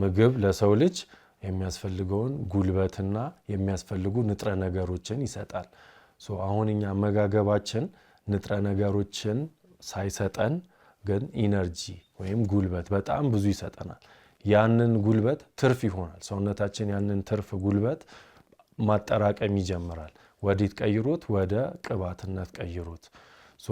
ምግብ ለሰው ልጅ የሚያስፈልገውን ጉልበትና የሚያስፈልጉ ንጥረ ነገሮችን ይሰጣል። አሁን እኛ አመጋገባችን ንጥረ ነገሮችን ሳይሰጠን ግን ኢነርጂ ወይም ጉልበት በጣም ብዙ ይሰጠናል። ያንን ጉልበት ትርፍ ይሆናል። ሰውነታችን ያንን ትርፍ ጉልበት ማጠራቀም ይጀምራል። ወዴት ቀይሮት? ወደ ቅባትነት ቀይሮት።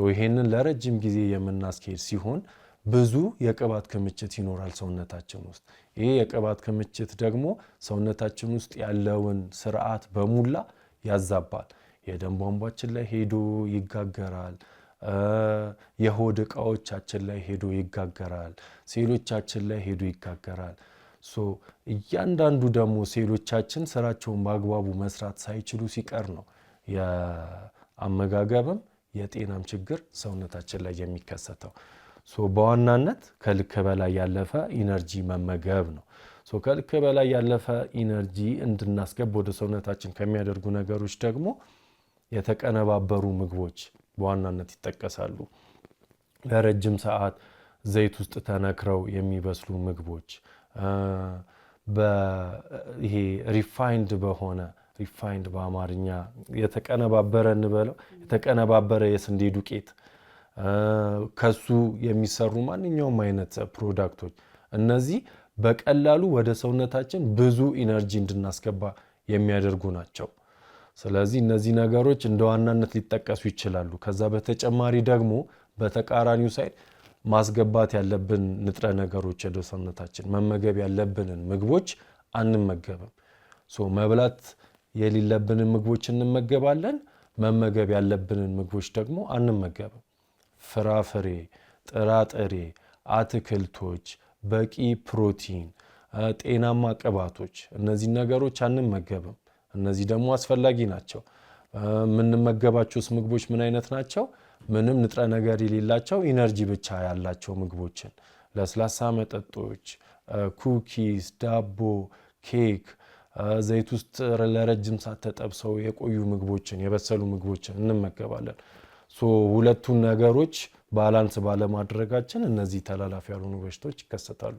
ይሄንን ለረጅም ጊዜ የምናስኬድ ሲሆን ብዙ የቅባት ክምችት ይኖራል ሰውነታችን ውስጥ። ይሄ የቅባት ክምችት ደግሞ ሰውነታችን ውስጥ ያለውን ስርዓት በሙላ ያዛባል። የደም ቧንቧችን ላይ ሄዶ ይጋገራል። የሆድ ዕቃዎቻችን ላይ ሄዶ ይጋገራል። ሴሎቻችን ላይ ሄዶ ይጋገራል። እያንዳንዱ ደግሞ ሴሎቻችን ስራቸውን በአግባቡ መስራት ሳይችሉ ሲቀር ነው የአመጋገብም የጤናም ችግር ሰውነታችን ላይ የሚከሰተው። በዋናነት ከልክ በላይ ያለፈ ኢነርጂ መመገብ ነው። ከልክ በላይ ያለፈ ኢነርጂ እንድናስገብ ወደ ሰውነታችን ከሚያደርጉ ነገሮች ደግሞ የተቀነባበሩ ምግቦች በዋናነት ይጠቀሳሉ። ለረጅም ሰዓት ዘይት ውስጥ ተነክረው የሚበስሉ ምግቦች፣ ይሄ ሪፋይንድ በአማርኛ የተቀነባበረ እንበለው የተቀነባበረ የስንዴ ዱቄት፣ ከሱ የሚሰሩ ማንኛውም አይነት ፕሮዳክቶች፣ እነዚህ በቀላሉ ወደ ሰውነታችን ብዙ ኢነርጂ እንድናስገባ የሚያደርጉ ናቸው። ስለዚህ እነዚህ ነገሮች እንደ ዋናነት ሊጠቀሱ ይችላሉ። ከዛ በተጨማሪ ደግሞ በተቃራኒው ሳይድ ማስገባት ያለብን ንጥረ ነገሮች ወደ ሰውነታችን መመገብ ያለብንን ምግቦች አንመገብም። መብላት የሌለብንን ምግቦች እንመገባለን። መመገብ ያለብንን ምግቦች ደግሞ አንመገብም። ፍራፍሬ፣ ጥራጥሬ፣ አትክልቶች፣ በቂ ፕሮቲን፣ ጤናማ ቅባቶች፣ እነዚህ ነገሮች አንመገብም። እነዚህ ደግሞ አስፈላጊ ናቸው። የምንመገባቸውስ ምግቦች ምን አይነት ናቸው? ምንም ንጥረ ነገር የሌላቸው ኢነርጂ ብቻ ያላቸው ምግቦችን፣ ለስላሳ መጠጦች፣ ኩኪስ፣ ዳቦ፣ ኬክ፣ ዘይት ውስጥ ለረጅም ሰዓት ተጠብሰው የቆዩ ምግቦችን፣ የበሰሉ ምግቦችን እንመገባለን። ሁለቱን ነገሮች ባላንስ ባለማድረጋችን እነዚህ ተላላፊ ያልሆኑ በሽታዎች ይከሰታሉ።